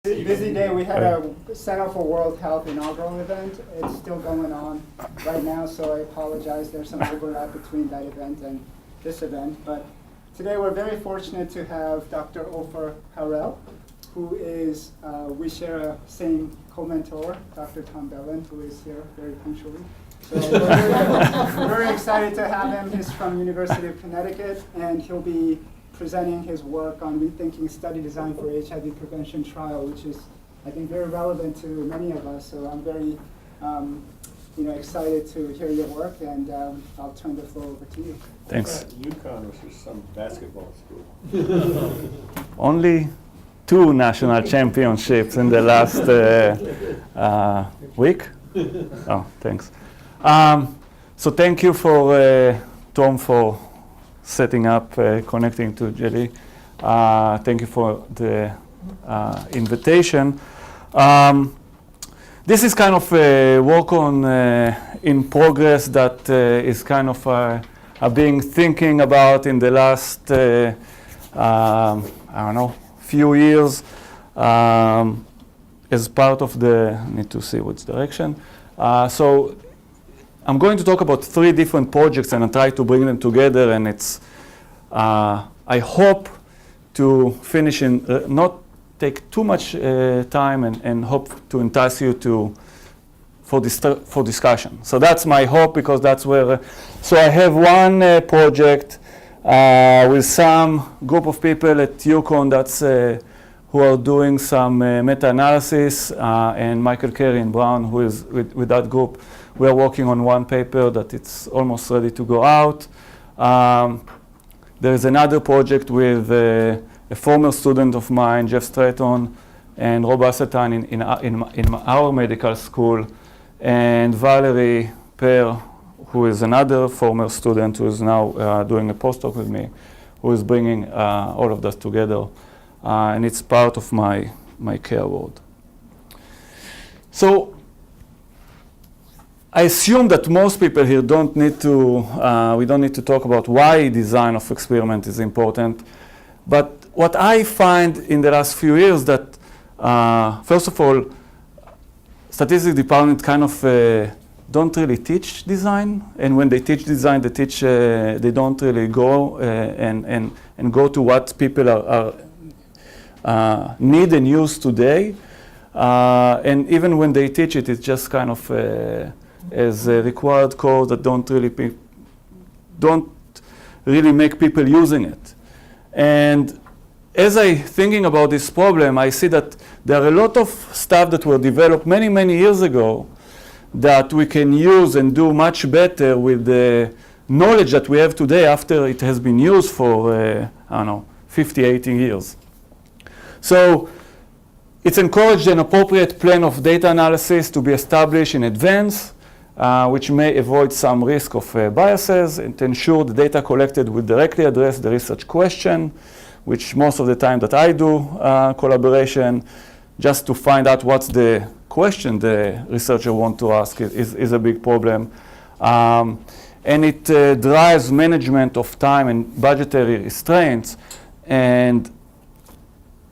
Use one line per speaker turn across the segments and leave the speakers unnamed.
Busy day. We had a Center for World Health inaugural event. It's still going on right now, so I apologize. There's some overlap between that event and this event. But today we're very fortunate to have Dr. Ofer Harel, who is, we share a same co-mentor, Dr. Tom Bellin, who is here very punctually. So we're very excited to have him. He's from University of Connecticut, and he'll be presenting his work on rethinking study design for HIV prevention trial, which is, I think, very relevant to many of us. So I'm very excited to hear your work, and I'll turn the floor over to you.
Thanks.
UConn versus some basketball school.
Only 2 national championships in the last week. Oh, thanks. So thank you for Tom for setting up, connecting to Jelly. Thank you for the invitation. This is kind of a work on in progress that is kind of being thinking about in the last I don't know, few years as part of the, need to see which direction. So I'm going to talk about 3 different projects and I try to bring them together, and it's, I hope to finish in, not take too much time and hope to entice you for discussion. So that's my hope, because that's where, so I have one project with some group of people at UConn that's who are doing some meta-analysis, and Michael Carey and Brown, who is with that group. We are working on one paper that it's almost ready to go out. There is another project with a former student of mine, Jeff Stratton, and Rob Assetan in our medical school, and Valerie Pear, who is another former student who is now doing a postdoc with me, who is bringing all of that together. And it's part of my care world. So I assume that most people here don't need to, we don't need to talk about why design of experiment is important. But what I find in the last few years that, first of all, statistics department kind of don't really teach design. And when they teach design, they teach, they don't really go and go to what people are need and use today. And even when they teach it, it's just kind of as a required code that don't really make people using it. And as I thinking about this problem, I see that there are a lot of stuff that were developed many, many years ago that we can use and do much better with the knowledge that we have today after it has been used for, I don't know, 50, 80 years. So it's encouraged an appropriate plan of data analysis to be established in advance, which may avoid some risk of biases, and to ensure the data collected will directly address the research question, which most of the time that I do collaboration, just to find out what's the question the researcher wants to ask is a big problem. And it drives management of time and budgetary restraints. And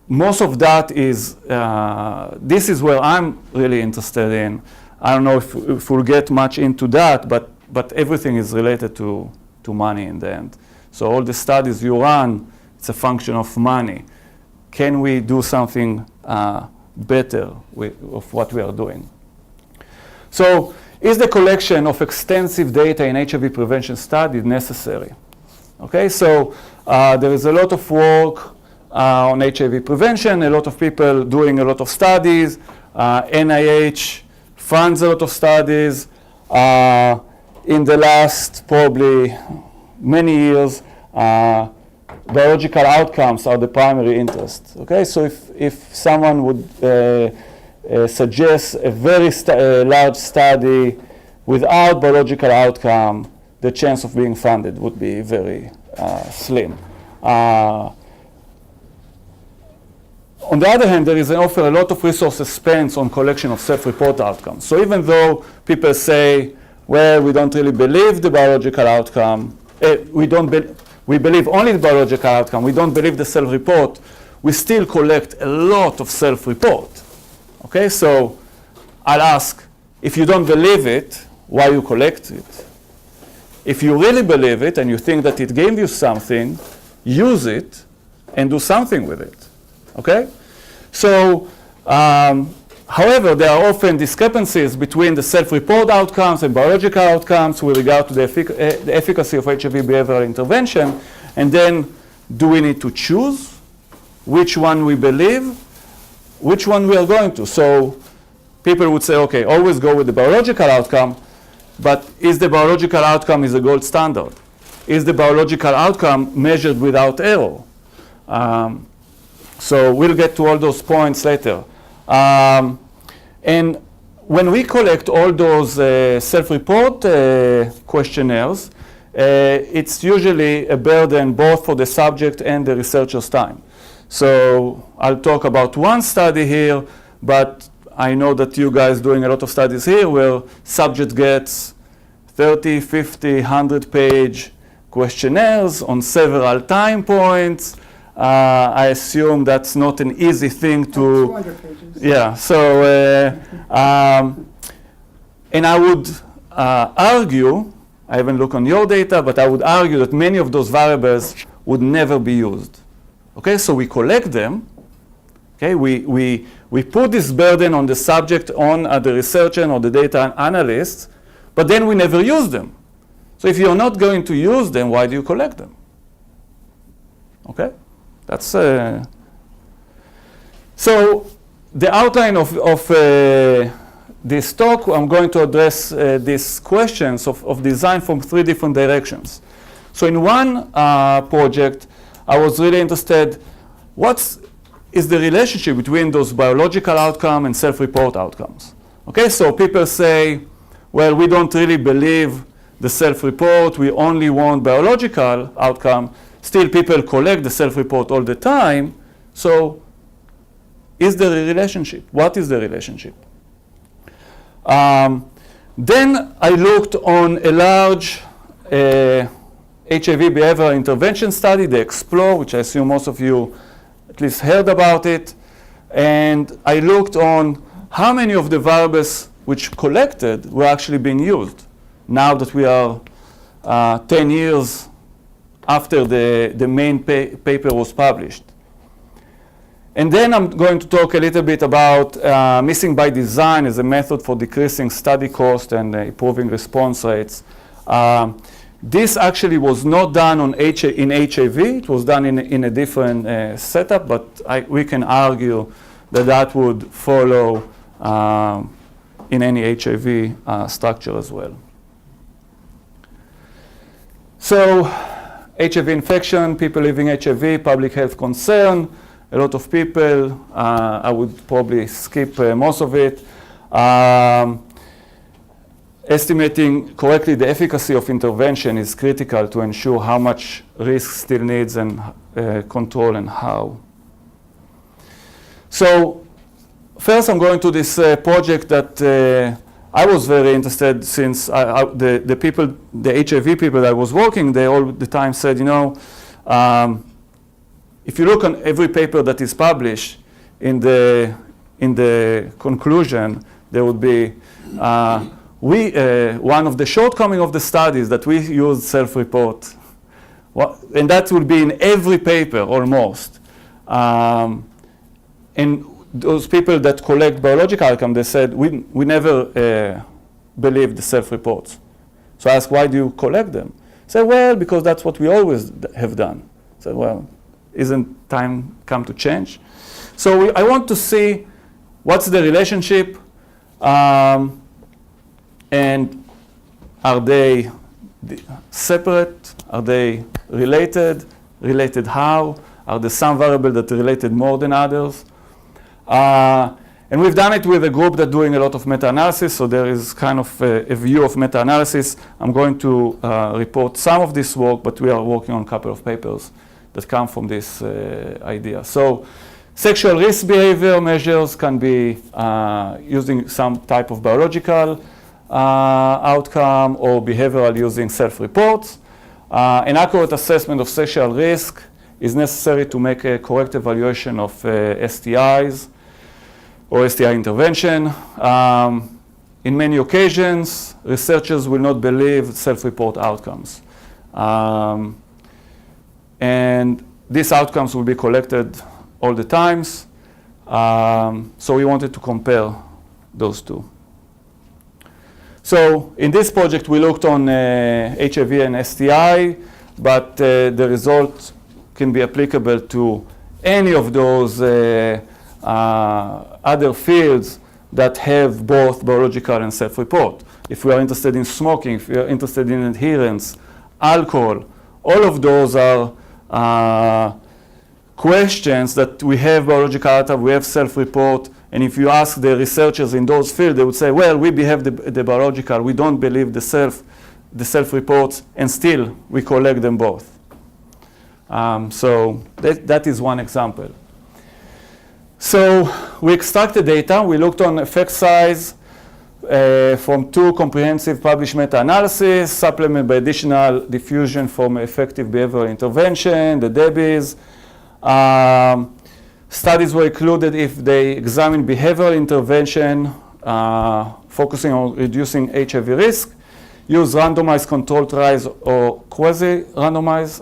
most of that is, this is where I'm really interested in. I don't know if we'll get much into that, but everything is related to money in the end. So all the studies you run, it's a function of money. Can we do something better of what we are doing? So is the collection of extensive data in HIV prevention studies necessary? Okay, so there is a lot of work on HIV prevention, a lot of people doing a lot of studies. NIH funds a lot of studies. In the last probably many years, biological outcomes are the primary interest. Okay, so if someone would suggest a very large study without biological outcome, the chance of being funded would be very slim. On the other hand, there is a lot of resources spent on collection of self-report outcomes. So even though people say, well, we don't really believe the biological outcome, we believe only the biological outcome, we don't believe the self-report, we still collect a lot of self-report. Okay, so I'll ask, if you don't believe it, why you collect it? If you really believe it and you think that it gave you something, use it and do something with it. Okay? So, however, there are often discrepancies between the self-report outcomes and biological outcomes with regard to the efficacy of HIV behavioral intervention. And then, do we need to choose which one we believe, which one we are going to? So, people would say, okay, always go with the biological outcome, but is the biological outcome is a gold standard? Is the biological outcome measured without error? So we'll get to all those points later. And when we collect all those self-report questionnaires, it's usually a burden both for the subject and the researcher's time. So I'll talk about one study here, but I know that you guys doing a lot of studies here where subject gets 30, 50, 100-page questionnaires on several time points. I assume that's not an easy thing to...
200 pages.
Yeah, so, and I would argue, I haven't looked on your data, but I would argue that many of those variables would never be used. Okay, so we collect them. Okay, we put this burden on the subject, on the researcher or the data analyst, but then we never use them. So if you're not going to use them, why do you collect them? Okay, that's so the outline of this talk. I'm going to address these questions of design from 3 different directions. So in one project, I was really interested, what is the relationship between those biological outcomes and self-report outcomes? Okay, so people say, well, we don't really believe the self-report, we only want biological outcome. Still, people collect the self-report all the time. So is there a relationship? What is the relationship? Then I looked on a large HIV behavioral intervention study, the EXPLORE, which I assume most of you at least heard about it. And I looked on how many of the variables which collected were actually being used now that we are 10 years after the main paper was published. And then I'm going to talk a little bit about missing by design as a method for decreasing study cost and improving response rates. This actually was not done in HIV. It was done in a different setup, but we can argue that that would follow in any HIV structure as well. So HIV infection, people living HIV, public health concern, a lot of people. I would probably skip most of it. Estimating correctly the efficacy of intervention is critical to ensure how much risk still needs and control and how. So first I'm going to this project that I was very interested since the people, the HIV people that I was working, they all the time said, you know, if you look on every paper that is published, in the conclusion, there would be, one of the shortcomings of the study is that we use self-report. And that would be in every paper, almost. And those people that collect biological outcome, they said, we never believe the self-reports. So I asked, why do you collect them? They said, well, because that's what we always have done. I said, well, isn't time come to change? So I want to see what's the relationship, and are they separate? Are they related? Related how? Are there some variables that are related more than others? And we've done it with a group that's doing a lot of meta-analysis, so there is kind of a view of meta-analysis. I'm going to report some of this work, but we are working on a couple of papers that come from this idea. So sexual risk behavior measures can be using some type of biological outcome or behavioral using self-reports. An accurate assessment of sexual risk is necessary to make a correct evaluation of STIs or STI intervention. In many occasions, researchers will not believe self-report outcomes. And these outcomes will be collected all the times. So we wanted to compare those two. So in this project, we looked on HIV and STI, but the result can be applicable to any of those other fields that have both biological and self-report. If we are interested in smoking, if we are interested in adherence, alcohol, all of those are questions that we have biological data, we have self-report, and if you ask the researchers in those fields, they would say, well, we behave the biological, we don't believe the self-reports, and still we collect them both. So that is one example. So we extracted data, we looked on effect size from 2 comprehensive published meta-analyses, supplemented by additional diffusion from effective behavioral intervention, the DEBIs. Studies were included if they examine behavioral intervention, focusing on reducing HIV risk, use randomized controlled trials or quasi-randomized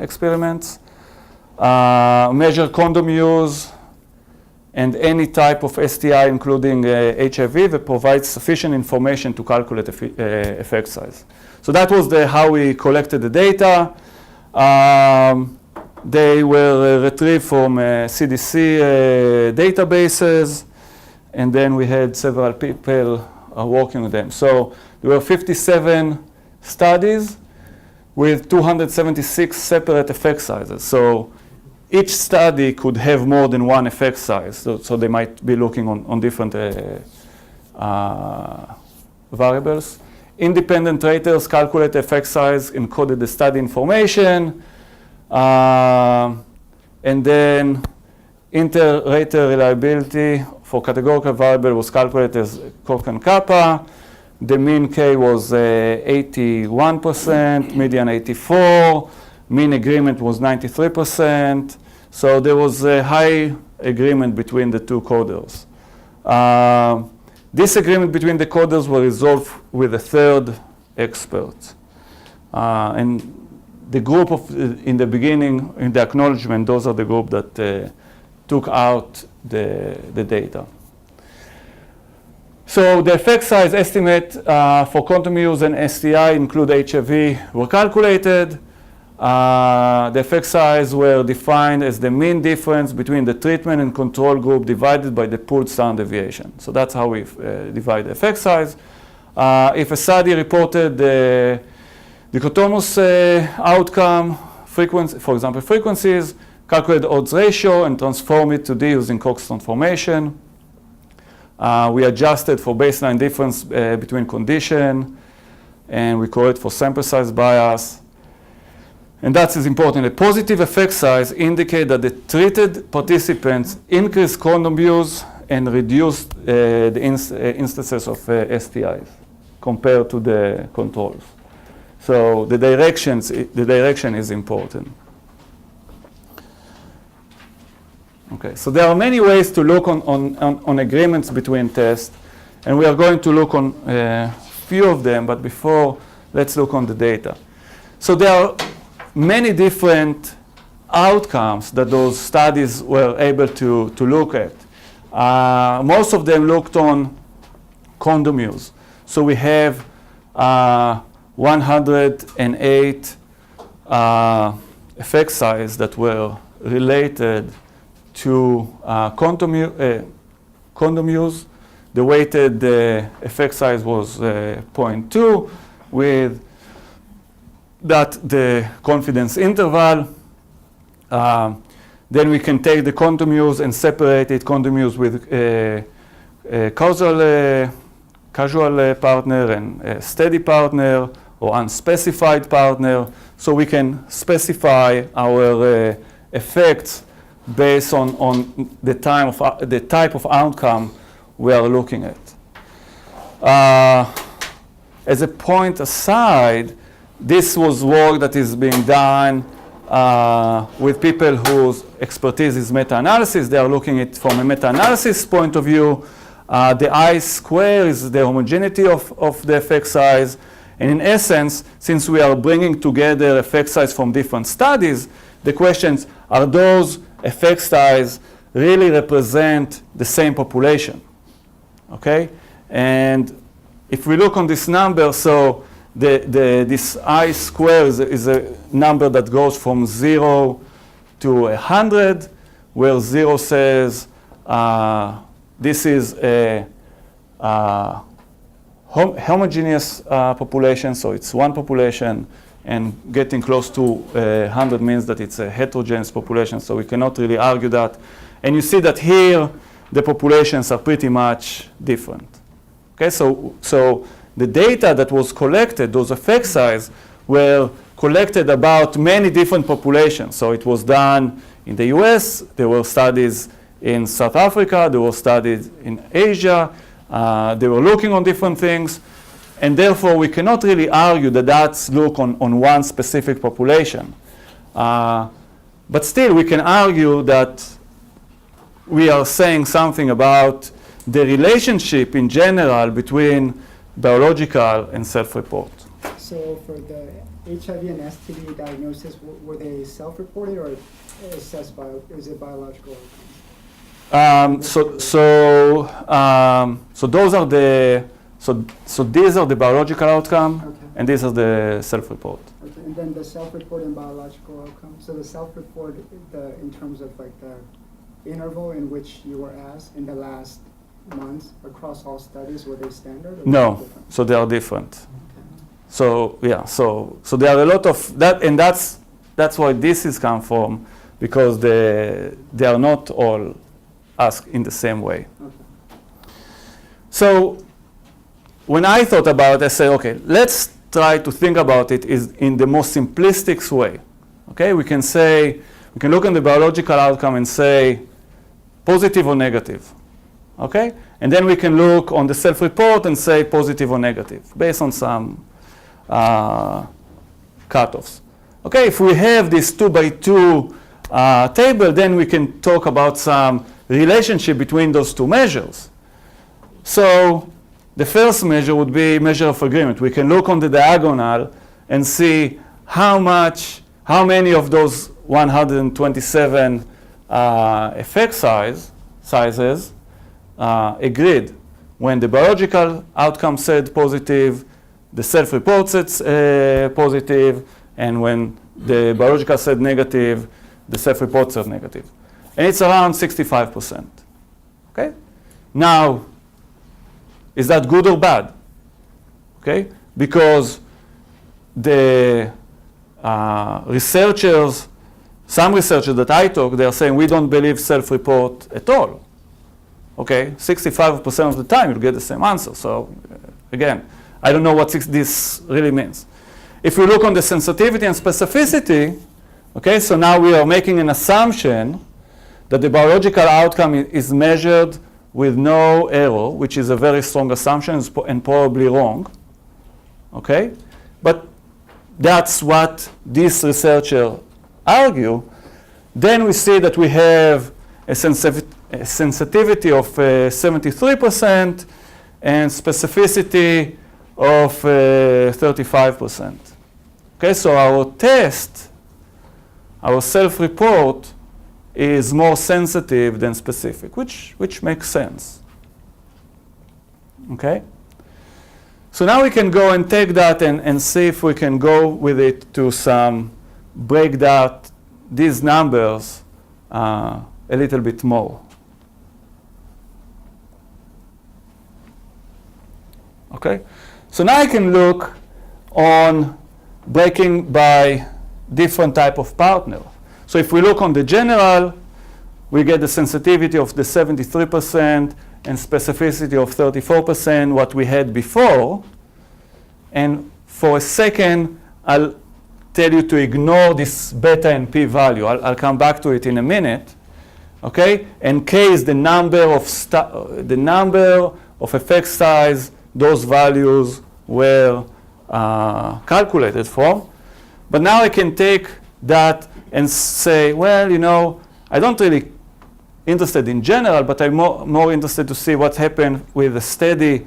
experiments, measure condom use, and any type of STI, including HIV, that provides sufficient information to calculate effect size. So that was how we collected the data. They were retrieved from CDC databases, and then we had several people working on them. So there were 57 studies with 276 separate effect sizes. So each study could have more than one effect size. So they might be looking on different variables. Independent raters calculate the effect size, encoded the study information, and then inter-rater reliability for categorical variable was calculated as Koch and Kappa. The mean K was 81%, median 84%, mean agreement was 93%. So there was a high agreement between the 2 coders. This agreement between the coders was resolved with a 3rd expert. And the group in the beginning, in the acknowledgement, those are the group that took out the data. So the effect size estimate for condom use and STI include HIV were calculated. The effect size were defined as the mean difference between the treatment and control group divided by the pooled standard deviation. So that's how we divide the effect size. If a study reported the dichotomous outcome, frequency, for example, frequencies, calculate the odds ratio and transform it to D using Cox transformation. We adjusted for baseline difference between condition, and we correct for sample size bias. And that is important. A positive effect size indicates that the treated participants increased condom use and reduced the instances of STIs compared to the controls. So the direction is important. Okay, so there are many ways to look on agreements between tests, and we are going to look on a few of them, but before, let's look on the data. So there are many different outcomes that those studies were able to look at. Most of them looked on condom use. So we have 108 effect size that were related to condom use. The weighted effect size was 0.2 with that the confidence interval. Then we can take the condom use and separate it, condom use with casual partner and a steady partner or unspecified partner. So we can specify our effects based on the type of outcome we are looking at. As a point aside, this was work that is being done with people whose expertise is meta-analysis. They are looking at it from a meta-analysis point of view. The I-square is the homogeneity of the effect size. And in essence, since we are bringing together effect size from different studies, the questions are those effect size really represent the same population, okay? And if we look on this number, so this I-square is a number that goes from 0 to 100, where 0 says this is a homogeneous population, so it's one population, and getting close to 100 means that it's a heterogeneous population, so we cannot really argue that. And you see that here, the populations are pretty much different. Okay, so the data that was collected, those effect size, were collected about many different populations. So it was done in the US, there were studies in South Africa, there were studies in Asia, they were looking on different things, and therefore we cannot really argue that that's look on one specific population. But still we can argue that we are saying something about the relationship in general between biological and self-report.
So for the HIV and STD diagnosis, were they self-reported or assessed by, is it biological outcomes?
So those are the, so these are the biological outcome,
Okay.
and these are the self-report.
Okay, and then the self-report and biological outcome. So the self-report, in terms of like the interval in which you were asked in the last months across all studies, were they standard? Or
No,
were they different?
so they are different.
Okay.
So yeah, so there are a lot of that, and that's why this is come from, because they are not all asked in the same way.
Okay.
So when I thought about it, I said, okay, let's try to think about it is in the most simplistic way. Okay, we can look at the biological outcome and say positive or negative. Okay, and then we can look on the self-report and say positive or negative based on some cutoffs. Okay, if we have this 2x2 table, then we can talk about some relationship between those two measures. So the first measure would be measure of agreement. We can look on the diagonal and see how many of those 127 effect sizes agreed. When the biological outcome said positive, the self-report said positive, and when the biological said negative, the self-report said negative. And it's around 65%. Okay? Now, is that good or bad? Okay? Because the researchers, some researchers that I talk, they are saying we don't believe self-report at all. Okay? 65% of the time you'll get the same answer. So again, I don't know what this really means. If we look on the sensitivity and specificity, okay, so now we are making an assumption that the biological outcome is measured with no error, which is a very strong assumption and probably wrong. Okay? But that's what these researchers argue. Then we see that we have a sensitivity of 73% and specificity of 35%. Okay, so our test, our self-report, is more sensitive than specific, which makes sense. Okay? So now we can go and take that and see if we can go with it to break these numbers a little bit more. Okay? So now I can look on breaking by different type of partner. So if we look on the general, we get the sensitivity of the 73% and specificity of 34%, what we had before. And for a second, I'll tell you to ignore this beta and p value. I'll come back to it in a minute. Okay? And k is the number of effect size those values were calculated from. But now I can take that and say, well, you know, I don't really interested in general, but I'm more interested to see what happened with a steady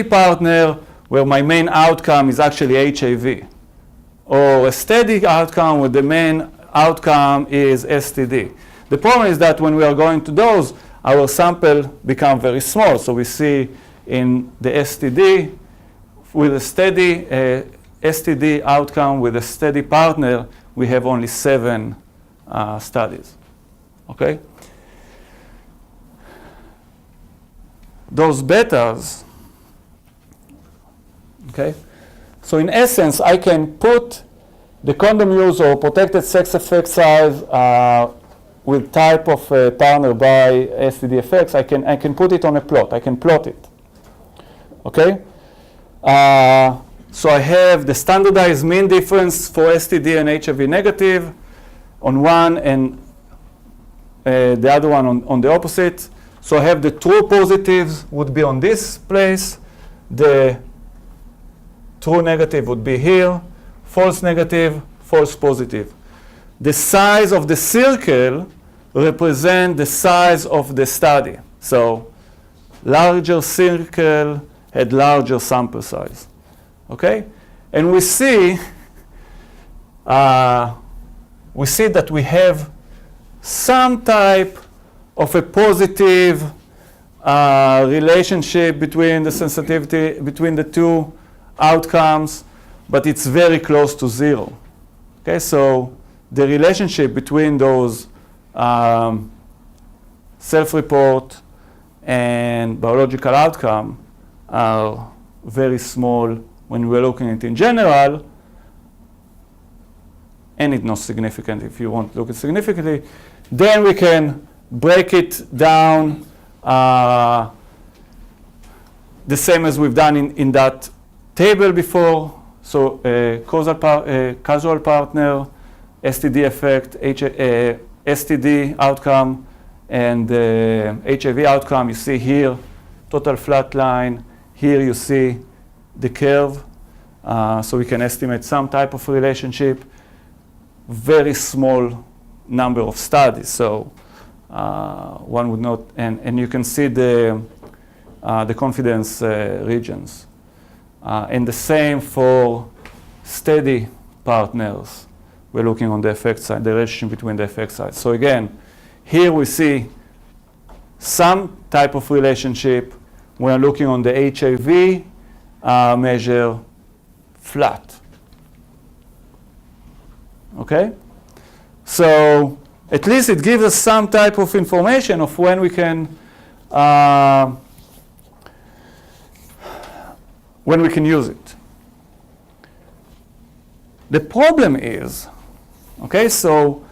partner where my main outcome is actually HIV, or a steady outcome where the main outcome is STD. The problem is that when we are going to those, our sample become very small. So we see in the STD with a steady STD outcome with a steady partner, we have only 7 studies. Okay? Those betas, okay? So in essence, I can put the condom use or protected sex effect size with type of partner by STD effects. I can put it on a plot. I can plot it. Okay? So I have the standardized mean difference for STD and HIV negative on one, and the other one on the opposite. So I have the true positives would be on this place. The true negative would be here. False negative, false positive. The size of the circle represents the size of the study. So larger circle had larger sample size. Okay? And we see that we have some type of a positive relationship between the sensitivity, between the two outcomes, but it's very close to 0. Okay, so the relationship between those self-report and biological outcome are very small when we're looking at it in general, and it's not significant if you want to look at it significantly. Then we can break it down the same as we've done in that table before. So causal partner, STD effect, STD outcome, and HIV outcome. You see here, total flat line. Here you see the curve. So we can estimate some type of relationship. Very small number of studies. So one would not, and you can see the confidence regions. And the same for steady partners. We're looking on the effect side, the relationship between the effect sides. So again, here we see some type of relationship. We're looking on the HIV measure flat. Okay? So at least it gives us some type of information of when we can use it. The problem is, okay, so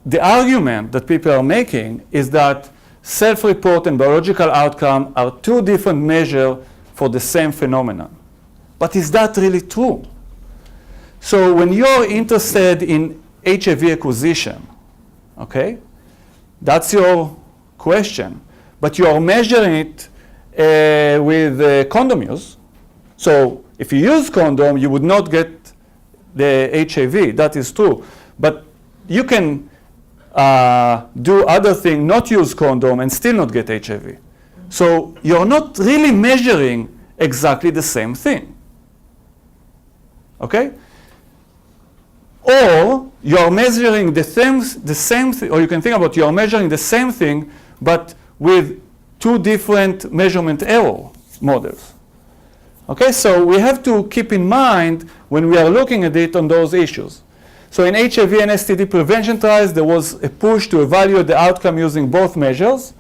the argument that people are making is that self-report and biological outcome are 2 different measures for the same phenomenon. But is that really true? So when you're interested in HIV acquisition, okay, that's your question. But you are measuring it with condom use. So if you use condom, you would not get the HIV. That is true. But you can do other things, not use condom, and still not get HIV. So you're not really measuring exactly the same thing. Okay? Or you're measuring the same thing, or you can think about you're measuring the same thing, but with 2 different measurement error models. Okay, so we have to keep in mind when we are looking at it on those issues. So in HIV and STD prevention trials, there was a push to evaluate the outcome using both measures,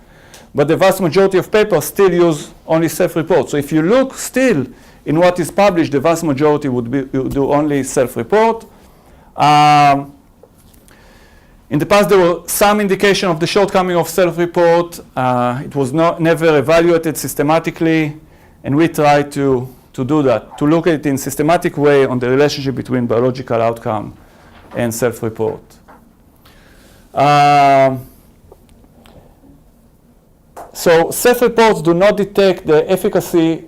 but the vast majority of papers still use only self-report. So if you look still in what is published, the vast majority would do only self-report. In the past, there were some indication of the shortcoming of self-report. It was never evaluated systematically, and we tried to do that, to look at it in systematic way on the relationship between biological outcome and self-report. So self-reports do not detect the efficacy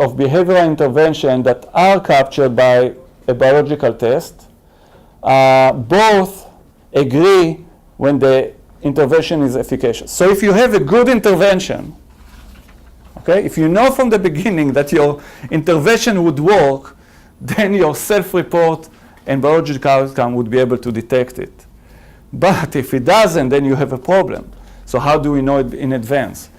of behavioral intervention that are captured by a biological test. Both agree when the intervention is efficacious. So if you have a good intervention, okay, if you know from the beginning that your intervention would work, then your self-report and biological outcome would be able to detect it. But if it doesn't, then you have a problem. So how do we know it in advance?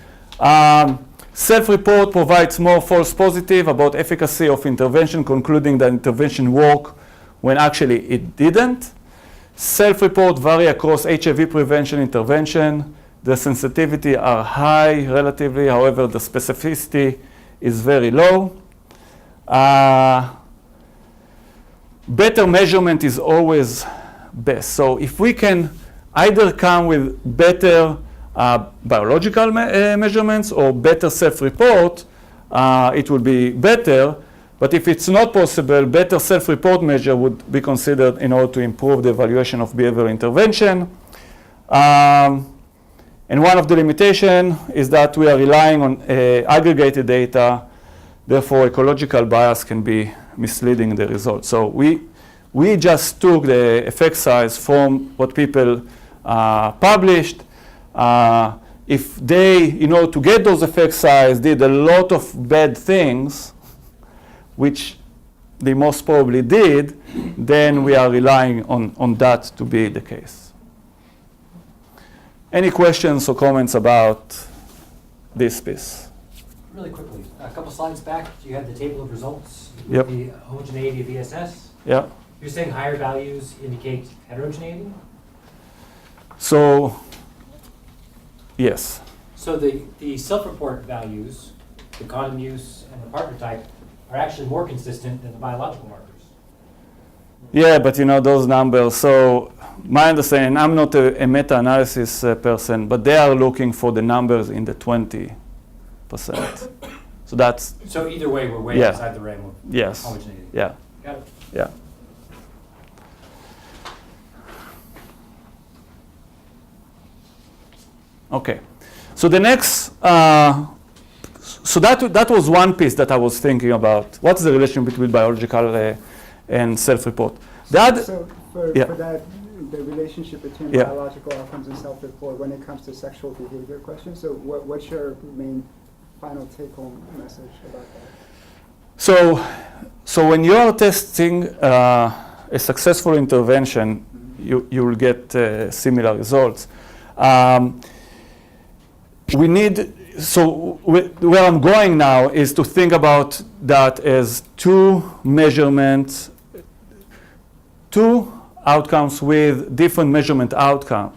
Self-report provides more false positive about efficacy of intervention, concluding that intervention worked when actually it didn't. Self-report vary across HIV prevention intervention. The sensitivity are high relatively, however, the specificity is very low. Better measurement is always best. So if we can either come with better biological measurements or better self-report, it will be better. But if it's not possible, better self-report measure would be considered in order to improve the evaluation of behavioral intervention. And one of the limitations is that we are relying on aggregated data. Therefore, ecological bias can be misleading the results. So we just took the effect size from what people published. If they, to get those effect size, did a lot of bad things, which they most probably did, then we are relying on that to be the case. Any questions or comments about this piece?
Really quickly, a couple slides back, you had the table of results with
Yep.
the homogeneity of ESS.
Yeah.
You're saying higher values indicate heterogeneity?
So, yes.
So the self-report values, the condom use and the partner type, are actually more consistent than the biological markers.
Yeah, but those numbers. So my understanding, I'm not a meta-analysis person, but they are looking for the numbers in the 20%. So that's,
So either way, we're way
Yeah.
outside the realm of
yes.
homogeneity.
Yeah,
Got it.
yeah. Okay. So the next, so that was one piece that I was thinking about. What's the relation between biological and self-report?
So for
Yeah.
that, the relationship between
Yeah.
biological outcomes and self-report when it comes to sexual behavior questions, so what's your main final take-home message about that?
So when you are testing a successful intervention, you will get similar results. We need, so where I'm going now is to think about that as two measurements, two outcomes with different measurement outcome,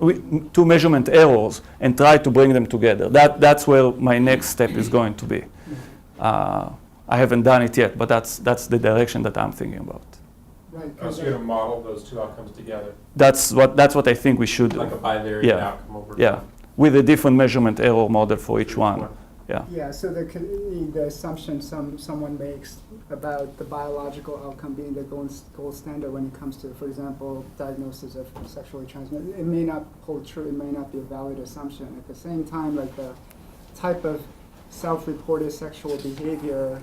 two measurement errors, and try to bring them together. That's where my next step is going to be. I haven't done it yet, but that's the direction that I'm thinking about.
Right.
So you're going to model those two outcomes together,
That's what I think we should do.
like a binary
Yeah.
outcome over
Yeah, with a different measurement error model for each one. Yeah.
Yeah, so the assumption someone makes about the biological outcome being the gold standard when it comes to, for example, diagnosis of sexually transmitted, it may not hold true, it may not be a valid assumption. At the same time, like the type of self-reported sexual behavior,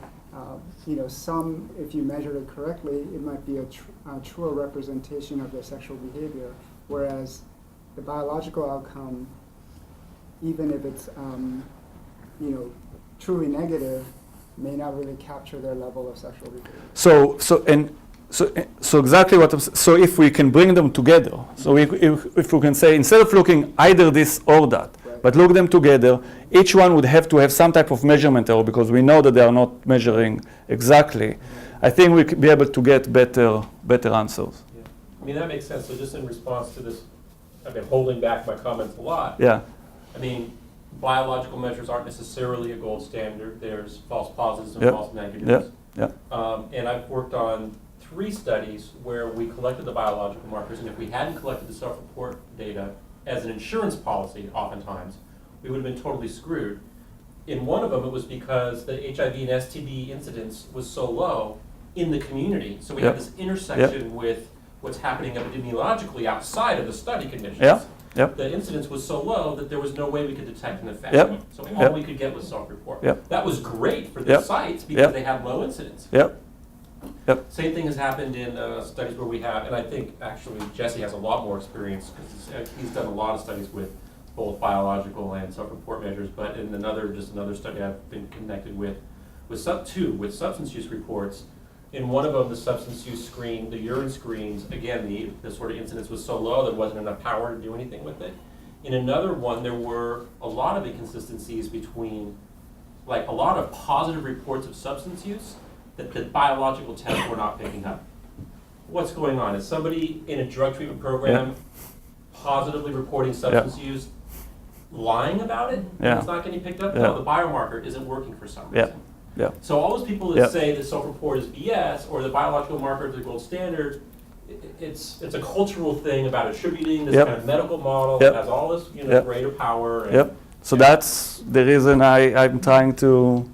some, if you measure it correctly, it might be a truer representation of their sexual behavior, whereas the biological outcome, even if it's truly negative, may not really capture their level of sexual behavior.
So exactly what I'm saying. So if we can bring them together, so if we can say, instead of looking either this or that,
Right.
but look them together, each one would have to have some type of measurement error because we know that they are not measuring exactly. I think we could be able to get better answers.
Yeah. I mean, that makes sense. So just in response to this, I've been holding back my comments a lot.
Yeah.
I mean, biological measures aren't necessarily a gold standard. There's false positives and
Yep.
false negatives.
Yeah.
And I've worked on 3 studies where we collected the biological markers, and if we hadn't collected the self-report data as an insurance policy, oftentimes, we would have been totally screwed. In one of them, it was because the HIV and STD incidence was so low in the community. So we
Yep.
have this intersection with what's happening epidemiologically outside of the study conditions.
Yeah. Yep.
the incidence was so low that there was no way we could detect an effect.
Yep.
So all
Yep.
we could get was self-report.
Yep.
That was great for the
Yep.
sites because
Yep.
they have low incidence.
Yep. Yep.
Same thing has happened in studies where we have, and I think actually Jesse has a lot more experience because he's done a lot of studies with both biological and self-report measures. But in another study I've been connected with substance use reports. In one of them, the substance use screen, the urine screens, again, the sort of incidence was so low there wasn't enough power to do anything with it. In another one, there were a lot of inconsistencies between, like a lot of positive reports of substance use that the biological tests were not picking up. What's going on? Is somebody in a drug treatment program positively reporting substance use lying about it?
Yeah.
And it's not getting picked up?
Yeah.
No, the biomarker isn't working for some
Yeah.
reason.
Yeah.
So all those people that say that self-report is BS or the biological marker is the gold standard, it's a cultural thing about attributing this kind of medical model that has all this greater power. And
Yep. So that's the reason I'm trying to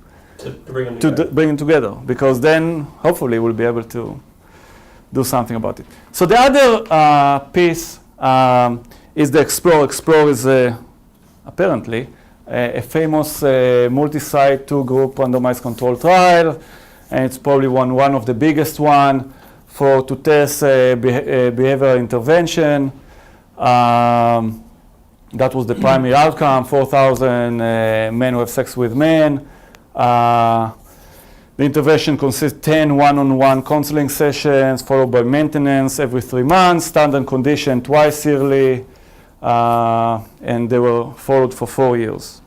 bring them together.
bring it together, because then hopefully we'll be able to do something about it. So the other piece is the Explore. Explore is apparently a famous multi-site, two-group randomized control trial, and it's probably one of the biggest one to test behavioral intervention. That was the primary outcome, 4,000 men who have sex with men. The intervention consists 10 one-on-one counseling sessions followed by maintenance every 3 months, standard condition twice yearly, and they were followed for 4 years.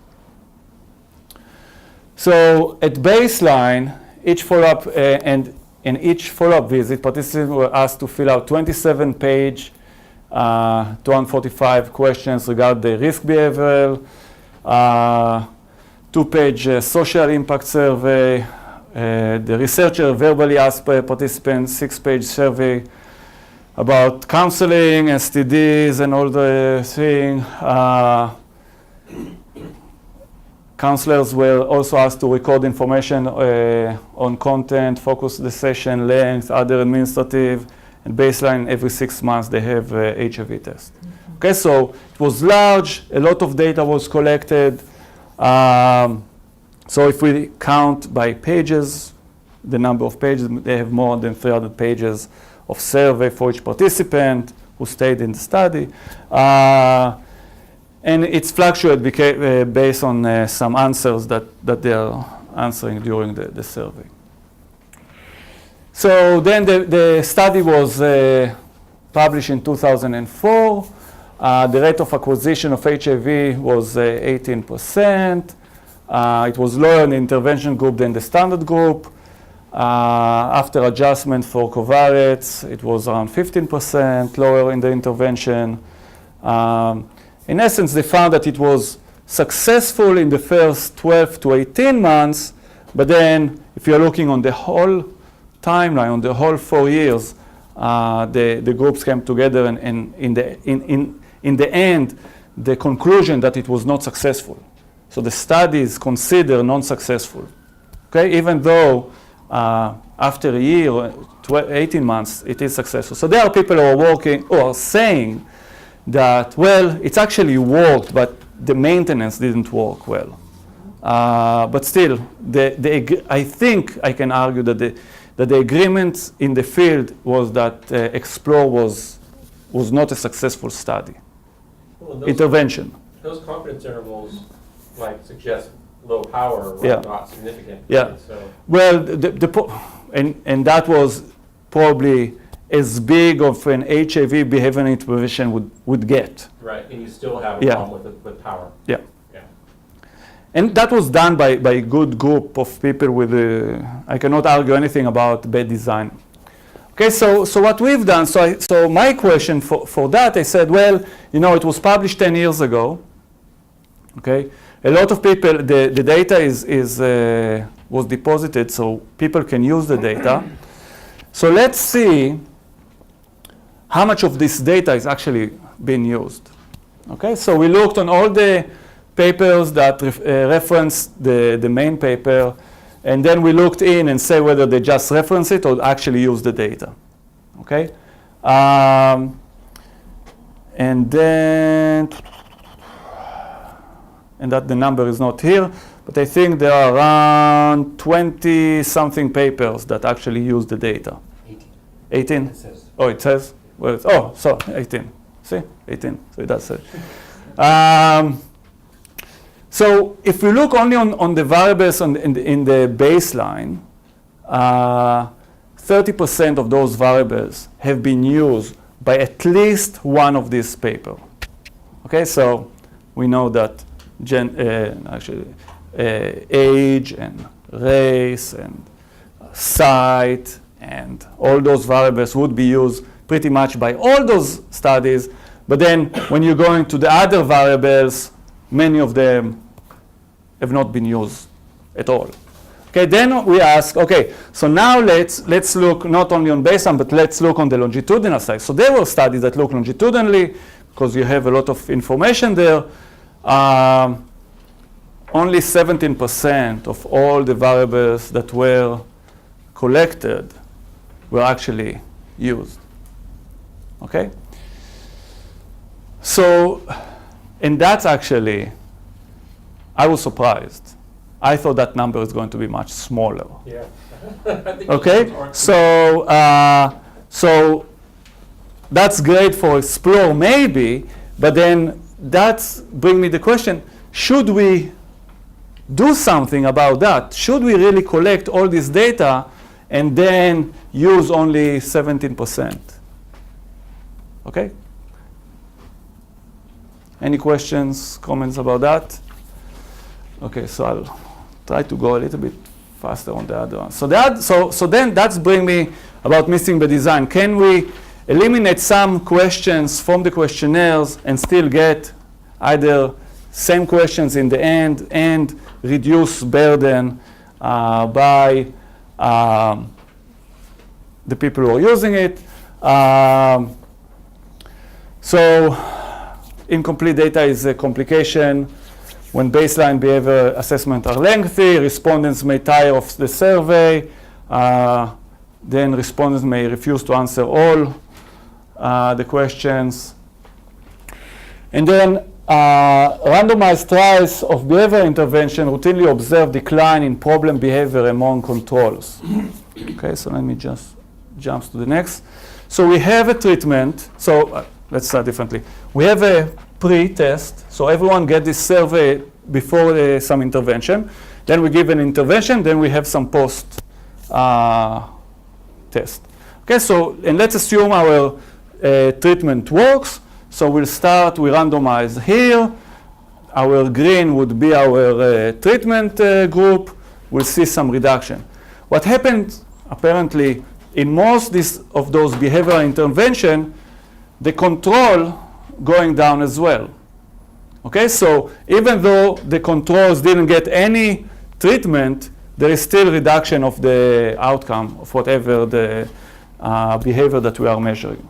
So at baseline, each follow-up and in each follow-up visit, participants were asked to fill out 27-page, 245 questions regarding the risk behavioral, 2-page social impact survey. The researcher verbally asked participants 6-page survey about counseling, STDs, and all the thing. Counselors were also asked to record information on content, focus the session length, other administrative, and baseline every 6 months they have HIV test. Okay, so it was large, a lot of data was collected. So if we count by pages, the number of pages, they have more than 300 pages of survey for each participant who stayed in the study. And it's fluctuated based on some answers that they are answering during the survey. So then the study was published in 2004. The rate of acquisition of HIV was 18%. It was lower in the intervention group than the standard group. After adjustment for covariates, it was around 15% lower in the intervention. In essence, they found that it was successful in the first 12 to 18 months, but then if you're looking on the whole timeline, on the whole 4 years, the groups came together, and in the end, the conclusion that it was not successful. So the study is considered non-successful, okay? Even though after a year, 18 months, it is successful. So there are people who are working, or are saying that, well, it's actually worked, but the maintenance didn't work well. But still, I think I can argue that the agreement in the field was that Explore was not a successful study.
Well,
Intervention.
Those confidence intervals suggest low power, not significant.
Yeah.
Right? So.
Well, and that was probably as big of an HIV behavioral intervention would get.
Right, and you still have a problem with power.
Yeah. And that was done by a good group of people with, I cannot argue anything about bad design. Okay, so what we've done, so my question for that, I said, well, it was published 10 years ago. Okay, a lot of people, the data was deposited, so people can use the data. So let's see how much of this data is actually being used. Okay, so we looked on all the papers that reference the main paper, and then we looked in and say whether they just reference it or actually use the data. Okay, And then, and that the number is not here, but I think there are around 20-something papers that actually use the data. 18?
It says.
Oh, it says? Well, it's, oh, so 18. See? 18. So it does say. So if we look only on the variables in the baseline, 30% of those variables have been used by at least one of these papers. Okay, so we know that age and race and site and all those variables would be used pretty much by all those studies. But then when you go into the other variables, many of them have not been used at all. Okay, then we ask, okay, so now let's look not only on baseline, but let's look on the longitudinal side. So there were studies that look longitudinally, because you have a lot of information there. Only 17% of all the variables that were collected were actually used. Okay? So, and that's actually, I was surprised. I thought that number is going to be much smaller.
Yeah.
Okay, so that's great for explore maybe, but then that's bring me the question: should we do something about that? Should we really collect all this data and then use only 17%? Okay. Any questions, comments about that? Okay, so I'll try to go a little bit faster on the other one. So then that's bring me about missing by design. Can we eliminate some questions from the questionnaires and still get either same questions in the end and reduce burden by the people who are using it? So incomplete data is a complication. When baseline behavior assessments are lengthy, respondents may tire of the survey. Then respondents may refuse to answer all the questions. And then randomized trials of behavior intervention routinely observe decline in problem behavior among controls. Okay, so let me just jump to the next. So we have a treatment. So let's start differently. We have a pre-test. So everyone get this survey before some intervention. Then we give an intervention. Then we have some post test. Okay, so and let's assume our treatment works. So we'll start, we randomize here. Our green would be our treatment group. We'll see some reduction. What happened apparently in most of those behavioral intervention, the control going down as well. Okay, so even though the controls didn't get any treatment, there is still reduction of the outcome of whatever the behavior that we are measuring.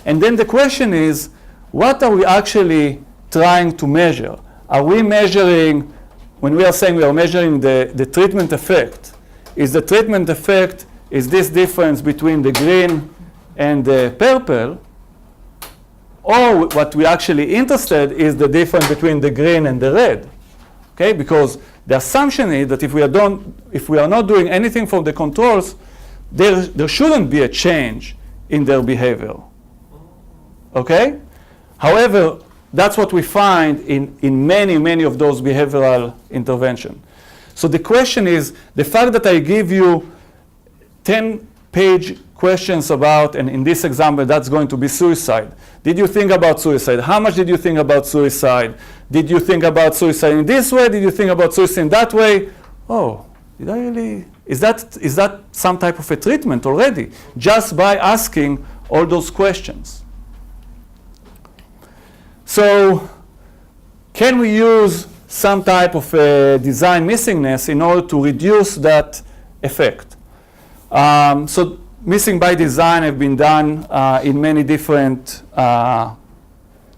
And then the question is, what are we actually trying to measure? Are we measuring, when we are saying we are measuring the treatment effect, is the treatment effect, is this difference between the green and the purple? Or what we actually interested is the difference between the green and the red. Okay, because the assumption is that if we are not doing anything for the controls, there shouldn't be a change in their behavior. Okay? However, that's what we find in many of those behavioral interventions. So the question is, the fact that I give you 10-page questions about, and in this example, that's going to be suicide. Did you think about suicide? How much did you think about suicide? Did you think about suicide in this way? Did you think about suicide in that way? Oh, did I really? Is that some type of a treatment already? Just by asking all those questions. So can we use some type of design missingness in order to reduce that effect? So missing by design have been done in many different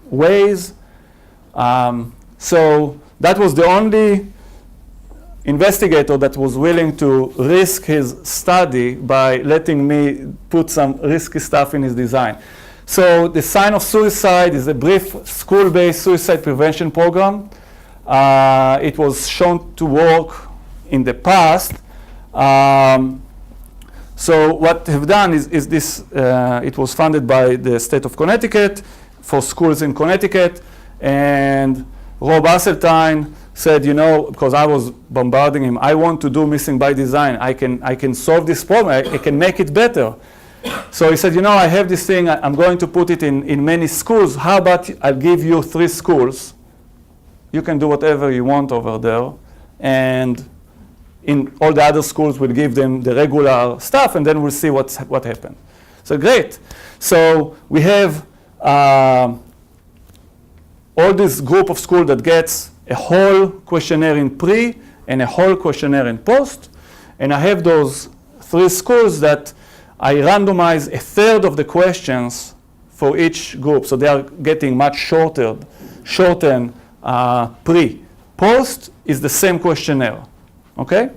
ways. So that was the only investigator that was willing to risk his study by letting me put some risky stuff in his design. So the Sign of Suicide is a brief school-based suicide prevention program. It was shown to work in the past. So what they've done is this, it was funded by the state of Connecticut for schools in Connecticut. And Rob Asseltine said, you know, because I was bombarding him, I want to do missing by design. I can solve this problem. I can make it better. So he said, you know, I have this thing. I'm going to put it in many schools. How about I'll give you 3 schools. You can do whatever you want over there. And in all the other schools, we'll give them the regular stuff, and then we'll see what happened. So great. So we have all this group of schools that gets a whole questionnaire in pre and a whole questionnaire in post. And I have those 3 schools that I randomize 1/3 of the questions for each group. So they are getting much shortened pre. Post is the same questionnaire. Okay?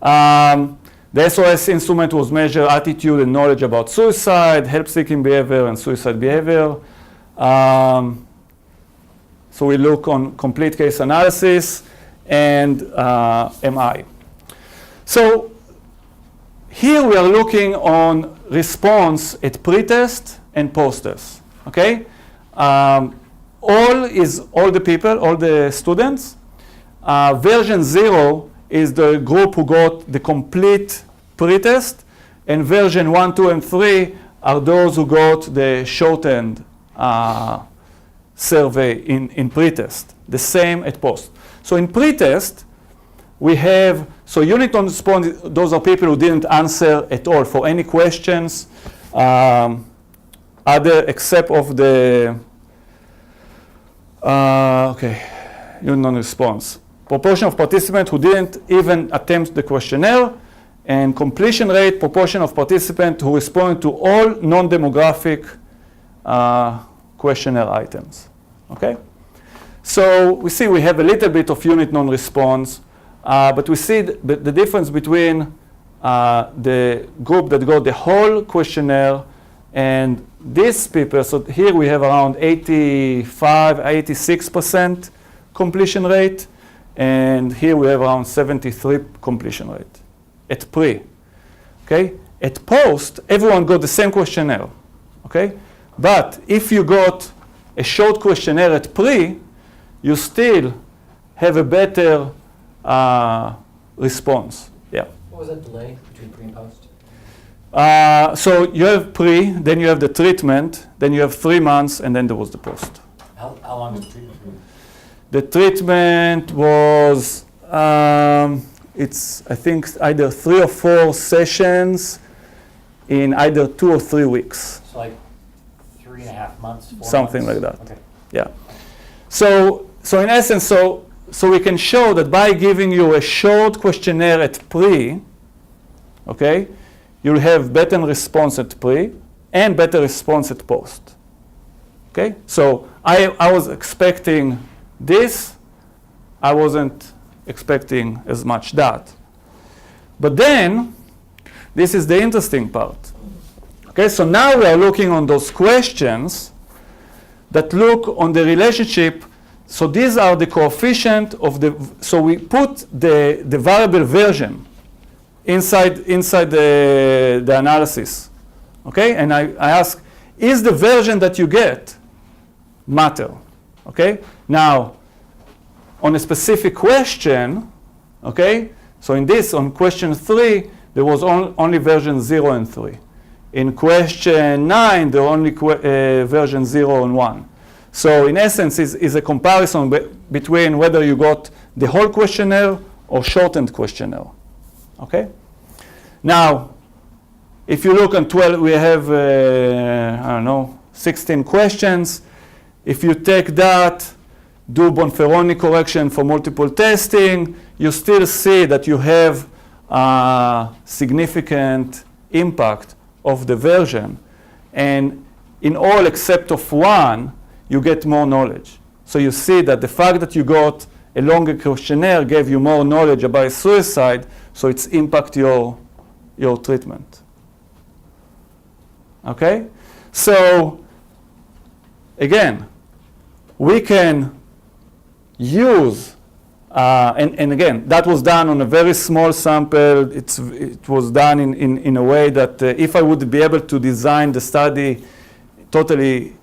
The SOS instrument was measure attitude and knowledge about suicide, help-seeking behavior, and suicide behavior. So we look on complete case analysis and MI. So here we are looking on response at pre-test and post-test. Okay? All the people, all the students. Version 0 is the group who got the complete pre-test, and version 1, 2, and 3 are those who got the shortened survey in pre-test. The same at post. So in pre-test, we have, so unit on response, those are people who didn't answer at all for any questions, other except of the, unit on response. Proportion of participants who didn't even attempt the questionnaire, and completion rate, proportion of participants who responded to all non-demographic questionnaire items. Okay? So we see we have a little bit of unit non-response, but we see the difference between the group that got the whole questionnaire and these people. So here we have around 85, 86% completion rate, and here we have around 73 completion rate at pre. Okay? At post, everyone got the same questionnaire. Okay? But if you got a short questionnaire at pre, you still have a better response. Yeah.
What was that delay between pre and post?
So you have pre, then you have the treatment, then you have 3 months, and then there was the post.
How long was the treatment period?
The treatment was, it's I think either 3 or 4 sessions in either 2 or 3 weeks.
So like 3.5 months, 4
Something
months?
like that.
Okay.
Yeah. So in essence, so we can show that by giving you a short questionnaire at pre, okay, you'll have better response at pre and better response at post. Okay? So I was expecting this. I wasn't expecting as much that. But then, this is the interesting part. Okay, so now we are looking on those questions that look on the relationship. So these are the coefficient of the, so we put the variable version inside the analysis. Okay, and I ask, is the version that you get matter? Okay, now on a specific question, okay, so in this, on question 3, there was only version 0 and 3. In question 9, there were only version 0 and 1. So in essence, is a comparison between whether you got the whole questionnaire or shortened questionnaire. Okay? Now, if you look on 12, we have, 16 questions. If you take that, do Bonferroni correction for multiple testing, you still see that you have significant impact of the version. And in all except of 1, you get more knowledge. So you see that the fact that you got a longer questionnaire gave you more knowledge about suicide, so it's impact your treatment. Okay? So, again, we can use, and again, that was done on a very small sample. It was done in a way that if I would be able to design the study totally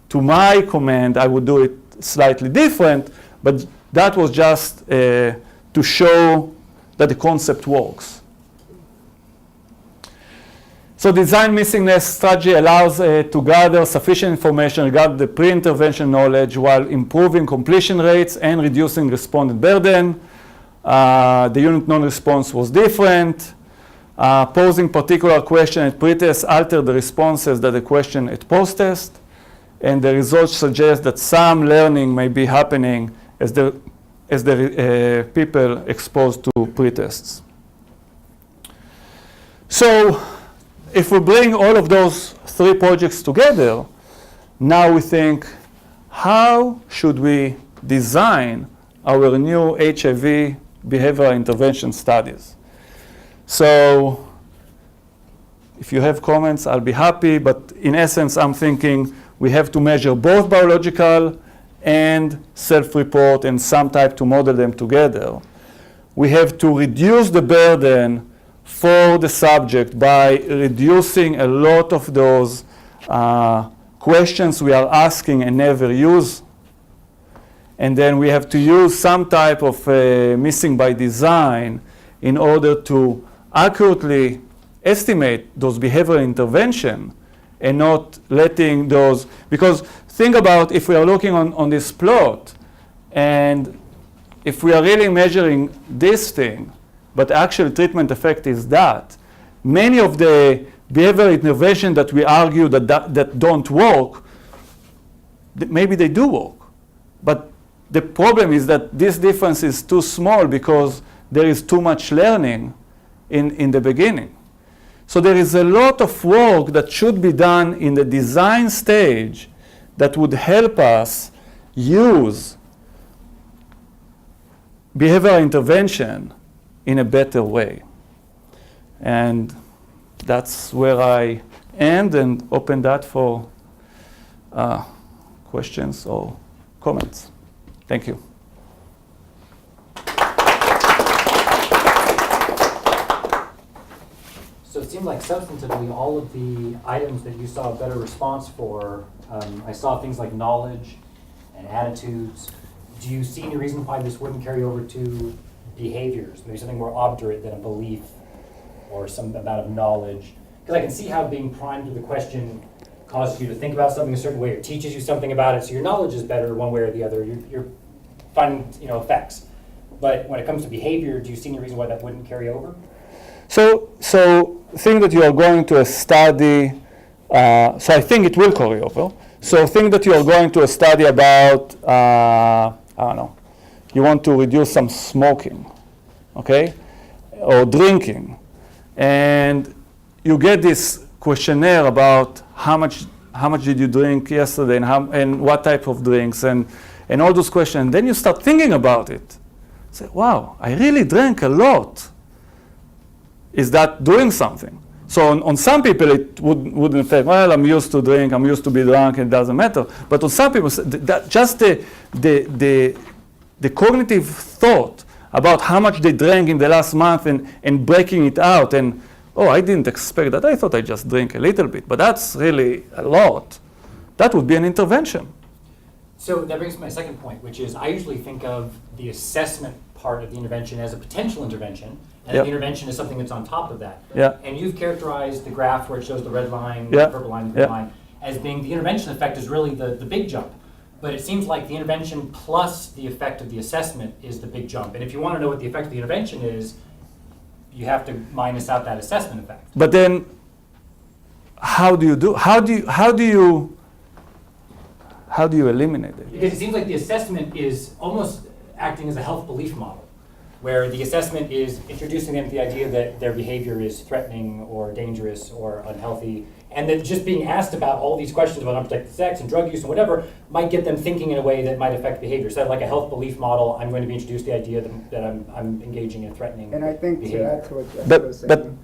to my command, I would do it slightly different, but that was just to show that the concept works. So design missingness strategy allows to gather sufficient information regarding the pre-intervention knowledge while improving completion rates and reducing respondent burden. The unit non-response was different. Posing particular question at pre-test altered the responses that the question at post-test. And the results suggest that some learning may be happening as the people exposed to pre-tests. So if we bring all of those three projects together, now we think, how should we design our new HIV behavioral intervention studies? So if you have comments, I'll be happy, but in essence, I'm thinking we have to measure both biological and self-report and some type to model them together. We have to reduce the burden for the subject by reducing a lot of those questions we are asking and never use. And then we have to use some type of missing by design in order to accurately estimate those behavioral intervention and not letting those, because think about if we are looking on this plot and if we are really measuring this thing, but actual treatment effect is that, many of the behavioral intervention that we argue that don't work, maybe they do work. But the problem is that this difference is too small because there is too much learning in the beginning. So there is a lot of work that should be done in the design stage that would help us use behavioral intervention in a better way. And that's where I end and open that for questions or comments. Thank you.
So it seemed like substantively all of the items that you saw a better response for, I saw things like knowledge and attitudes. Do you see any reason why this wouldn't carry over to behaviors? Maybe something more obdurate than a belief or some amount of knowledge? Because I can see how being primed with the question causes you to think about something a certain way or teaches you something about it, so your knowledge is better one way or the other. You're finding effects. But when it comes to behavior, do you see any reason why that wouldn't carry over?
So think that you are going to a study, so I think it will carry over. So think that you are going to a study about, I don't know, you want to reduce some smoking, okay, or drinking. And you get this questionnaire about how much did you drink yesterday and what type of drinks and all those questions. And then you start thinking about it. Say, wow, I really drank a lot. Is that doing something? So on some people it wouldn't affect, well, I'm used to drink, I'm used to be drunk, it doesn't matter. But on some people, that just the cognitive thought about how much they drank in the last month and breaking it out and, oh, I didn't expect that. I thought I just drink a little bit, but that's really a lot. That would be an intervention.
So that brings me to my second point, which is I usually think of the assessment part of the intervention as a potential intervention, and
Yep.
the intervention is something that's on top of that.
Yeah.
And you've characterized the graph where it shows the red line,
Yeah.
the purple line, the
Yeah.
green line, as being the intervention effect is really the big jump. But it seems like the intervention plus the effect of the assessment is the big jump. And if you want to know what the effect of the intervention is, you have to minus out that assessment effect.
But then, how do you eliminate it?
Because it seems like the assessment is almost acting as a health belief model, where the assessment is introducing them to the idea that their behavior is threatening or dangerous or unhealthy, and that just being asked about all these questions about unprotected sex and drug use and whatever might get them thinking in a way that might affect behavior. So like a health belief model, I'm going to be introduced to the idea that I'm engaging in threatening
And I think to
behavior.
add to what Jeff
But-
was
but-
saying,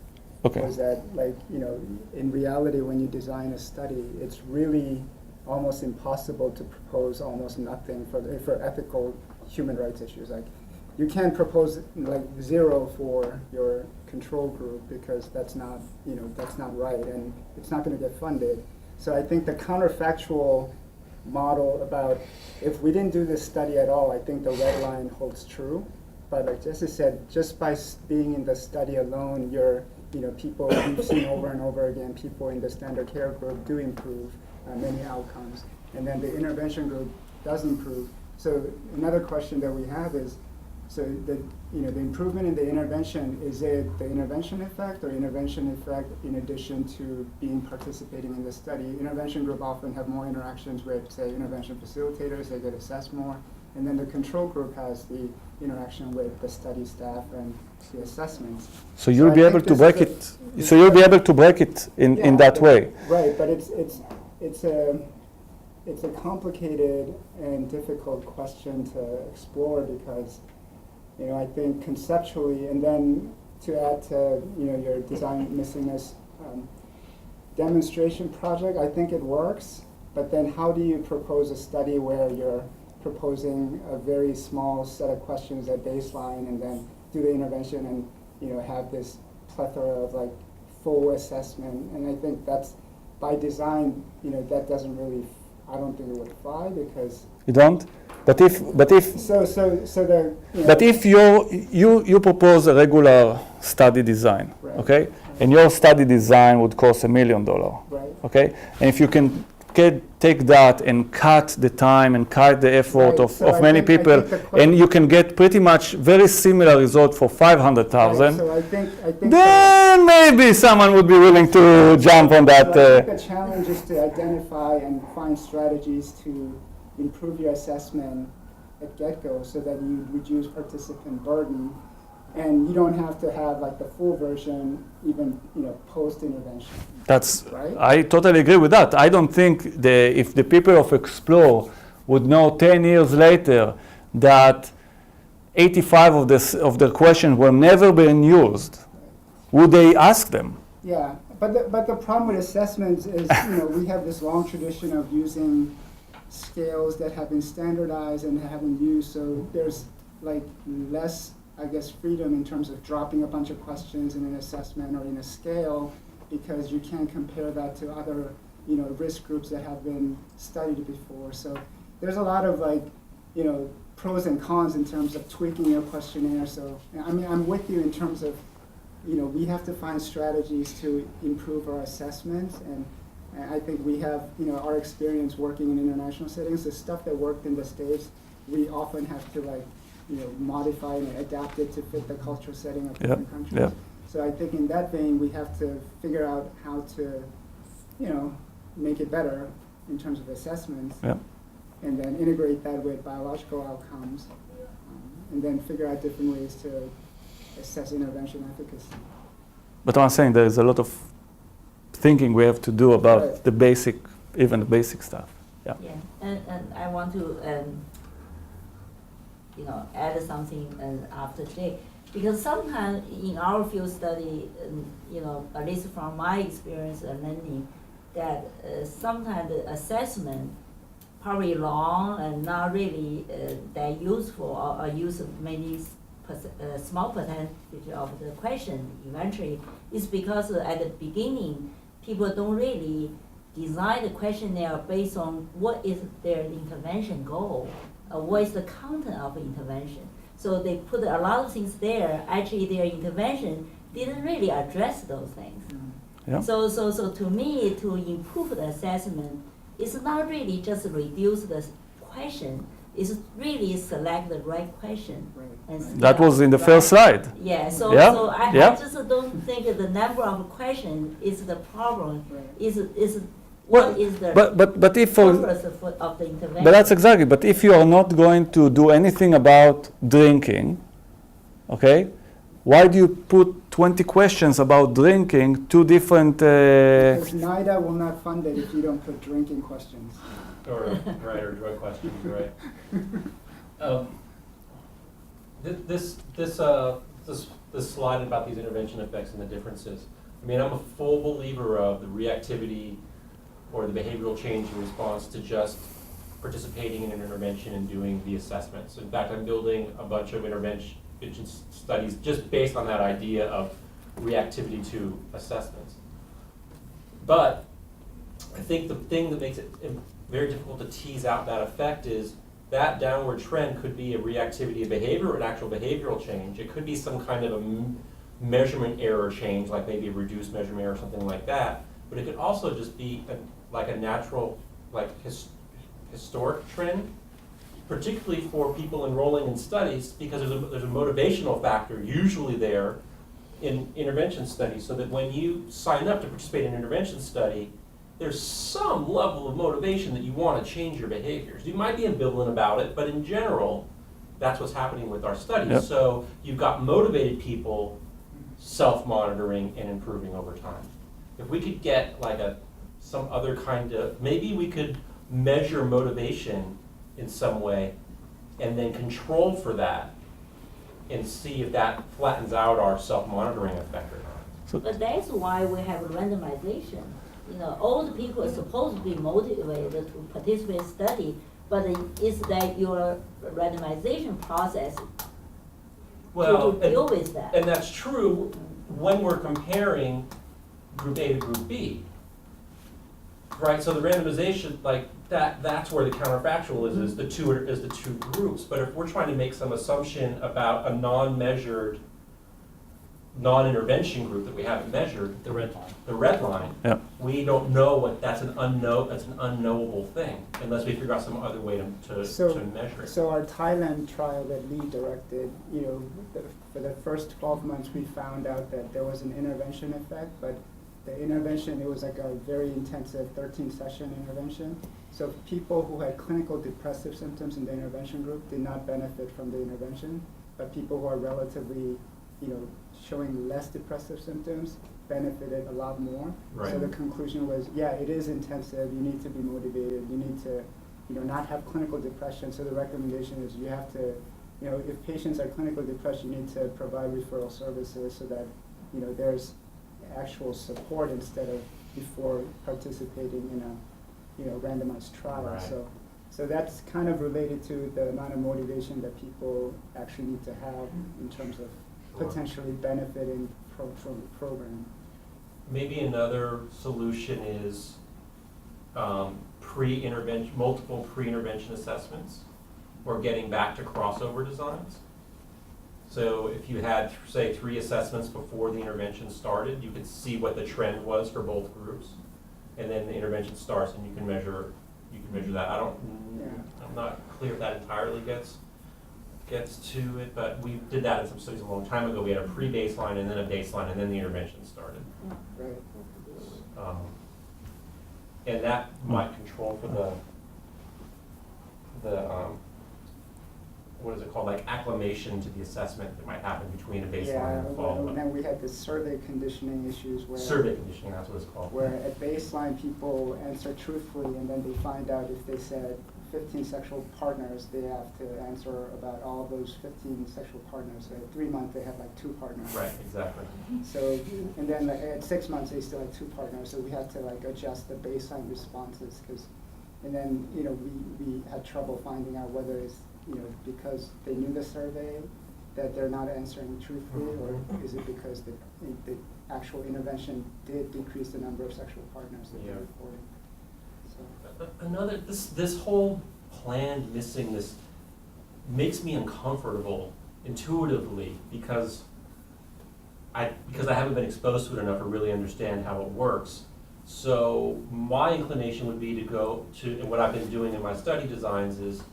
Okay.
was that, like, in reality, when you design a study, it's really almost impossible to propose almost nothing for ethical human rights issues. Like, you can't propose like 0 for your control group because that's not right, and it's not going to get funded. So I think the counterfactual model about if we didn't do this study at all, I think the red line holds true. But like Jesse said, just by being in the study alone, people we've seen over and over again, people in the standard care group do improve many outcomes, and then the intervention group does improve. So another question that we have is, so the improvement in the intervention, is it the intervention effect or intervention effect in addition to participating in the study? Intervention group often have more interactions with, say, intervention facilitators, they get assessed more, and then the control group has the interaction with the study staff and the assessments.
So you'll
I
be able
think
to
this
break
is
it. So you'll be able to break it in that way.
Right, but it's a complicated and difficult question to explore because, I think conceptually, and then to add to your design missingness demonstration project, I think it works. But then how do you propose a study where you're proposing a very small set of questions at baseline and then do the intervention and have this plethora of like full assessment? And I think that's by design, that doesn't really, I don't think it would fly because
You don't? But if you propose a regular study design,
Right.
okay, and your study design would cost $1 million,
right.
okay, and if you can take that and cut the time and cut the effort
Right, so
of
I
many
think
people,
the
and you can get pretty much very similar result for 500,000,
Right, so I think
then maybe someone would be willing to jump on that.
I think the challenge is to identify and find strategies to improve your assessment at get-go so that you reduce participant burden, and you don't have to have like the full version even post-intervention.
That's
Right?
I totally agree with that. I don't think if the people of Explore would know 10 years later that 85 of the questions were never being used, would they ask them?
Yeah, but the problem with assessments is we have this long tradition of using scales that have been standardized and have been used, so there's like less, I guess, freedom in terms of dropping a bunch of questions in an assessment or in a scale, because you can't compare that to other risk groups that have been studied before. So there's a lot of pros and cons in terms of tweaking your questionnaire. So I mean, I'm with you in terms of we have to find strategies to improve our assessments, and I think we have our experience working in international settings. The stuff that worked in the States, we often have to modify and adapt it to fit the cultural setting of different countries.
Yep.
So I think in that vein, we have to figure out how to, make it better in terms of assessments,
Yep.
and then integrate that with biological outcomes, and then figure out different ways to assess intervention efficacy.
But I'm saying there is a lot of thinking we have to do about
Right.
the basic stuff. Yeah.
Yeah, and I want to add something after today, because sometimes in our field study, at least from my experience and learning, that sometimes the assessment probably long and not really that useful, or use of many small percentage of the question eventually, is because at the beginning people don't really design the questionnaire based on what is their intervention goal, what is the content of the intervention. So they put a lot of things there. Actually, their intervention didn't really address those things.
Yeah.
So to me, to improve the assessment, it's not really just reduce the question. It's really select the right question.
Right.
And
That was in the first slide.
Yeah, so I just don't think that the number of questions is the problem.
Right.
Is what is the
But if
purpose of the intervention?
but that's exactly. But if you are not going to do anything about drinking, okay, why do you put 20 questions about drinking? Two different.
Because NIDA will not fund it if you don't put drinking questions.
Or drug questions, right? This slide about these intervention effects and the differences. I mean, I'm a full believer of the reactivity or the behavioral change in response to just participating in an intervention and doing the assessments. In fact, I'm building a bunch of intervention studies just based on that idea of reactivity to assessments. But I think the thing that makes it very difficult to tease out that effect is that downward trend could be a reactivity of behavior or an actual behavioral change. It could be some kind of a measurement error change, like maybe a reduced measurement error or something like that. But it could also just be like a natural, like historic trend, particularly for people enrolling in studies, because there's a motivational factor usually there in intervention studies, so that when you sign up to participate in an intervention study, there's some level of motivation that you want to change your behaviors. You might be ambivalent about it, but in general, that's what's happening with our studies.
Yep.
So you've got motivated people self-monitoring and improving over time. If we could get like some other kind of, maybe we could measure motivation in some way and then control for that and see if that flattens out our self-monitoring effect or not.
But that's why we have randomization. You know, all the people are supposed to be motivated to participate in study, but it's that your randomization process
Well,
to deal with that.
And that's true when we're comparing group A to group B. Right, so the randomization, like that's where the counterfactual is the two groups. But if we're trying to make some assumption about a non-measured, non-intervention group that we haven't measured,
The red line.
the red line,
Yeah.
we don't know what that's an unknowable thing unless we figure out some other way to
So-
measure it.
So our Thailand trial that Lee directed, for the first 12 months, we found out that there was an intervention effect, but the intervention, it was like a very intensive 13-session intervention. So people who had clinical depressive symptoms in the intervention group did not benefit from the intervention, but people who are relatively, showing less depressive symptoms benefited a lot more.
Right.
So the conclusion was, yeah, it is intensive, you need to be motivated, you need to, not have clinical depression. So the recommendation is you have to, if patients are clinical depressed, you need to provide referral services so that, there's actual support instead of before participating in a, randomized trial.
Right.
So that's kind of related to the amount of motivation that people actually need to have in terms of
Sure.
potentially benefiting from the program.
Maybe another solution is multiple pre-intervention assessments, or getting back to crossover designs. So if you had, say, 3 assessments before the intervention started, you could see what the trend was for both groups, and then the intervention starts, and you can measure that. I'm not clear if that entirely gets to it, but we did that in some studies a long time ago. We had a pre-baseline and then a baseline, and then the intervention started.
Right.
And that might control for the what is it called, like acclimation to the assessment that might happen between a baseline and a
And
follow-up.
then we had the survey conditioning issues where
Survey conditioning, that's what it's called.
where at baseline people answer truthfully, and then they find out if they said 15 sexual partners, they have to answer about all those 15 sexual partners. So at 3 months, they have like 2 partners.
Right, exactly.
So, and then like, at 6 months, they still had 2 partners. So we had to like adjust the baseline responses and then, we had trouble finding out whether it's, because they knew the survey that they're not answering truthfully, or is it because the actual intervention did decrease the number of sexual partners that they're reporting. So.
This whole planned missingness makes me uncomfortable intuitively because I haven't been exposed to it enough to really understand how it works. So my inclination would be to go to, and what I've been doing in my study designs is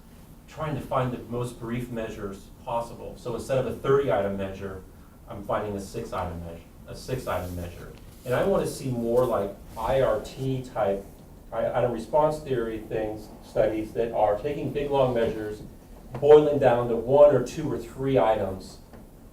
trying to find the most brief measures possible. So instead of a 30-item measure, I'm finding a 6-item measure. And I want to see more like IRT type, item response theory studies that are taking big long measures, boiling down to 1 or 2 or 3 items,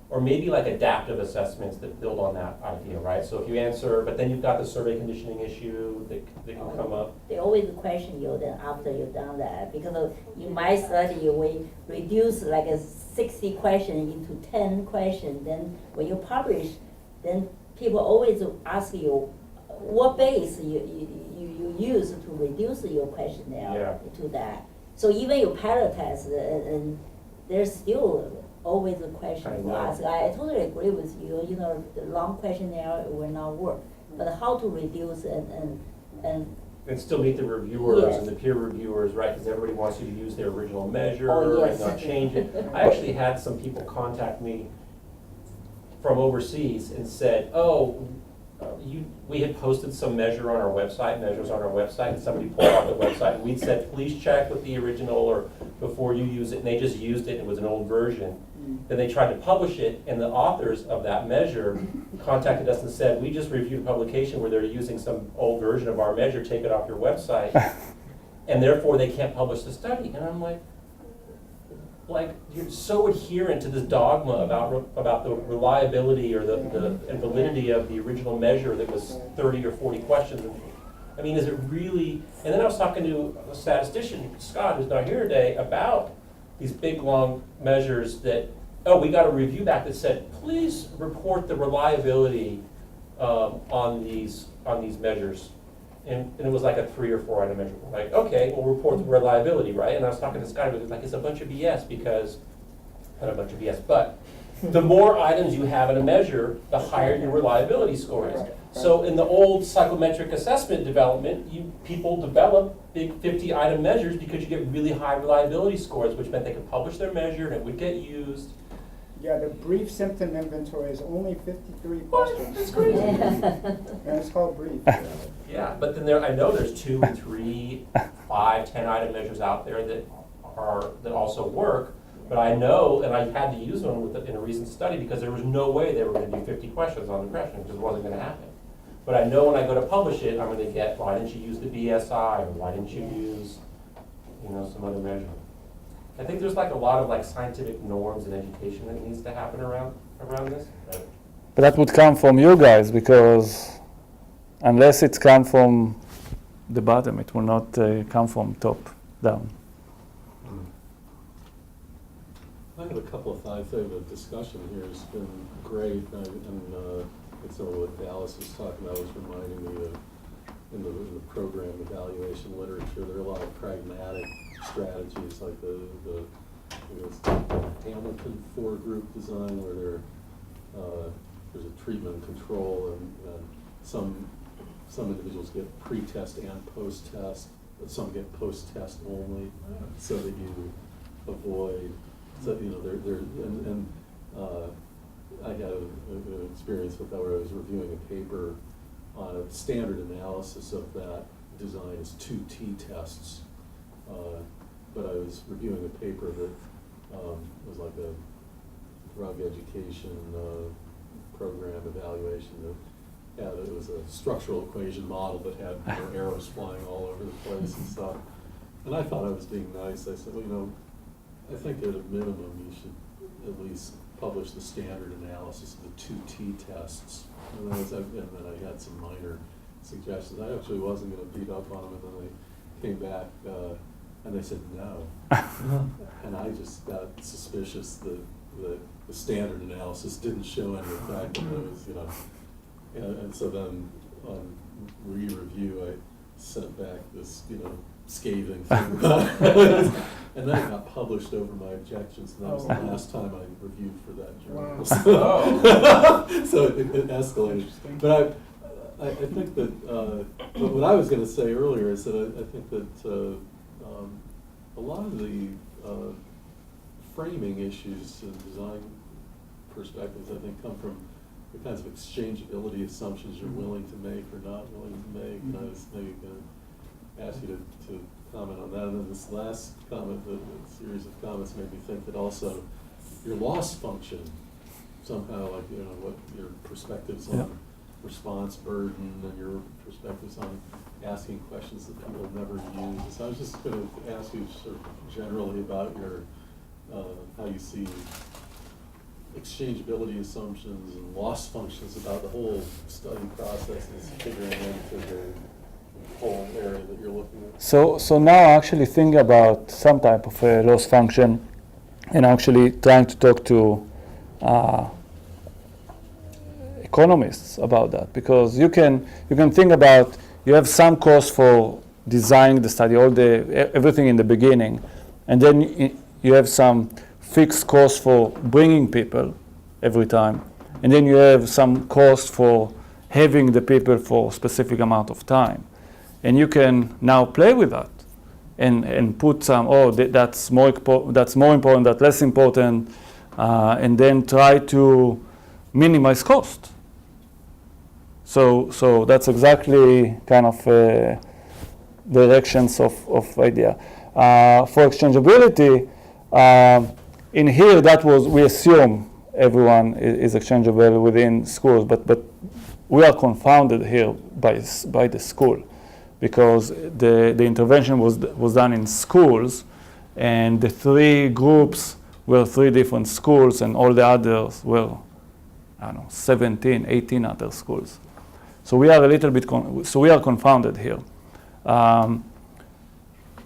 or maybe like adaptive assessments that build on that idea, right? So if you answer, but then you've got the survey conditioning issue that can come up.
They always question you then after you've done that, because in my study, we reduce like a 60 question into 10 questions. Then when you publish, then people always ask you, what base you use to reduce your questionnaire to that. So even your pilot test, and there's still always a question to ask. I totally agree with you. You know, the long questionnaire will not work. But how to reduce and
still meet the reviewers
Yes.
and the peer reviewers, right? Because everybody wants you to use their original measure
Oh, yes.
and not change it. I actually had some people contact me from overseas and said, "Oh, we had posted some measures on our website, and somebody pulled out the website, and we'd said, please check with the original or before you use it," and they just used it, and it was an old version. Then they tried to publish it, and the authors of that measure contacted us and said, "We just reviewed a publication where they're using some old version of our measure, take it off your website, and therefore they can't publish the study." And I'm like, you're so adherent to this dogma about the reliability or and validity of the original measure that was 30 or 40 questions. I mean, is it really? And then I was talking to a statistician, Scott, who's not here today, about these big, long measures that, we got a review back that said, please report the reliability on these measures. And it was like a 3 or 4 item measure. Like, okay, we'll report the reliability, right? And I was talking to this guy who was like, it's a bunch of BS because, not a bunch of BS, but the more items you have in a measure, the higher your reliability score is. So in the old psychometric assessment development, people develop big 50 item measures because you get really high reliability scores, which meant they could publish their measure and it would get used.
Yeah, the brief symptom inventory is only 53 questions.
That's crazy.
And it's called brief.
Yeah, but then I know there's 2, 3, 5, 10 item measures out there that also work. But I know, and I had to use one in a recent study because there was no way they were going to do 50 questions on depression because it wasn't going to happen. But I know when I go to publish it, I'm going to get, why didn't you use the BSI, or why didn't you use, some other measure? I think there's a lot of scientific norms and education that needs to happen around this.
But that would come from you guys, because unless it's come from the bottom, it will not come from top down.
I have a couple of thoughts. I think the discussion here has been great, and it's what Dallas was talking about was reminding me of in the program evaluation literature. There are a lot of pragmatic strategies like the Hamilton 4-group design where there's a treatment and control, and some individuals get pre-test and post-test, but some get post-test only, so that you avoid. So I had an experience with that where I was reviewing a paper on a standard analysis of that design as 2 t-tests. But I was reviewing a paper that was like a drug education program evaluation that it was a structural equation model that had arrows flying all over the place and stuff. And I thought I was being nice. I said, well, I think at a minimum you should at least publish the standard analysis of the 2 t-tests. And then I had some minor suggestions. I actually wasn't going to beat up on them, and then they came back and they said no. And I just got suspicious that the standard analysis didn't show any effect. And it was, and so then on re-review, I sent back this, scathing thing about it. And then it got published over my objections, and that was the last time I reviewed for that journal.
Wow.
So it escalated. But I think that what I was going to say earlier is that I think that a lot of the framing issues and design perspectives, I think, come from the kinds of exchangeability assumptions you're willing to make or not willing to make. And I was maybe going to ask you to comment on that. And then this last comment, the series of comments made me think that also your loss function, somehow what your perspectives on response burden and your perspectives on asking questions that people have never used. So I was just going to ask you sort of generally about your, how you see exchangeability assumptions and loss functions about the whole study process and figuring into the whole area that you're looking at.
So now I actually think about some type of a loss function and actually trying to talk to economists about that, because you can think about, you have some cost for designing the study, everything in the beginning, and then you have some fixed cost for bringing people every time, and then you have some cost for having the people for a specific amount of time, and you can now play with that and put some, that's more important, that's less important, and then try to minimize cost. So that's exactly kind of directions of idea. For exchangeability, in here we assume everyone is exchangeable within schools, but we are confounded here by the school, because the intervention was done in schools, and the 3 groups were 3 different schools, and all the others were, 17, 18 other schools. So we are a little bit, we are confounded here.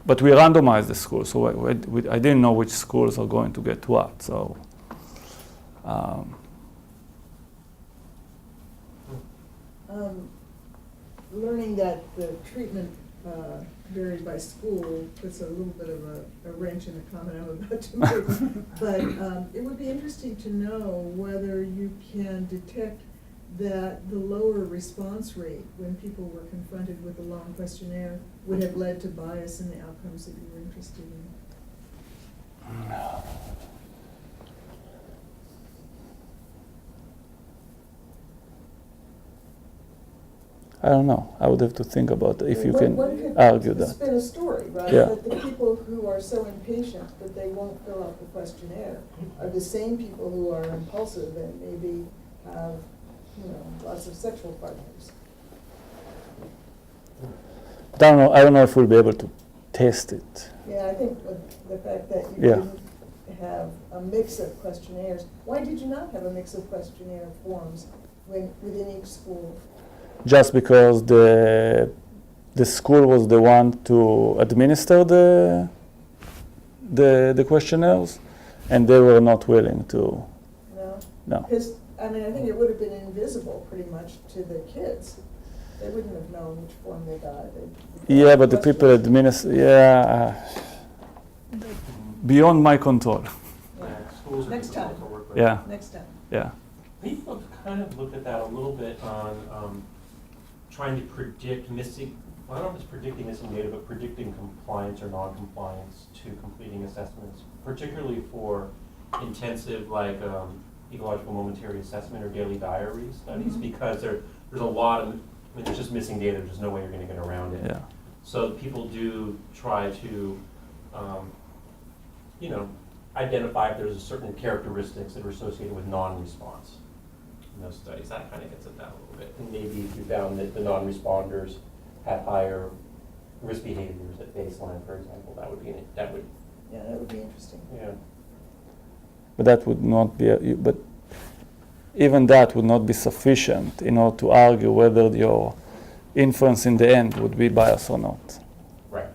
But we randomized the schools, so I didn't know which schools are going to get what. So,
learning that the treatment varies by school puts a little bit of a wrench in the comment I'm about to make. But it would be interesting to know whether you can detect that the lower response rate when people were confronted with a long questionnaire would have led to bias in the outcomes that you were interested in.
I don't know. I would have to think about if you
One
can
could
argue that.
spin a story, right?
Yeah.
That the people who are so impatient that they won't fill out the questionnaire are the same people who are impulsive and maybe have, lots of sexual partners.
I don't know if we'll be able to test it.
Yeah, I think the fact that you didn't have a mix of questionnaires. Why did you not have a mix of questionnaire forms within each school?
Just because the school was the one to administer the questionnaires, and they were not willing to. No.
Because, I think it would have been invisible pretty much to the kids. They wouldn't have known which form they got.
Yeah, but the people administer, beyond my control.
Schools are
Next
difficult
time.
to work with.
Yeah,
Next time.
yeah.
People have kind of looked at that a little bit on trying to predict missing, well, I don't know if it's predicting missing data, but predicting compliance or non-compliance to completing assessments, particularly for intensive ecological momentary assessment or daily diary studies, because there's a lot of, there's just missing data, there's just no way you're going to get around it.
Yeah.
So people do try to, identify if there's certain characteristics that are associated with non-response in those studies. That kind of gets at that a little bit. And maybe if you found that the non-responders had higher risk behaviors at baseline, for example, that would be
interesting.
Yeah.
But that would not be, but even that would not be sufficient in order to argue whether your inference in the end would be biased or not.
Right.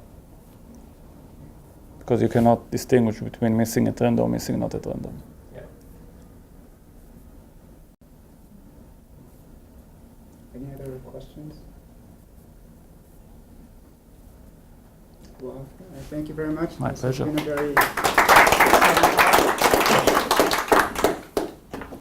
Because you cannot distinguish between missing at random or missing not at random.
Yeah.
Any other questions? Well, thank you very much.
My
This has
pleasure.
been a very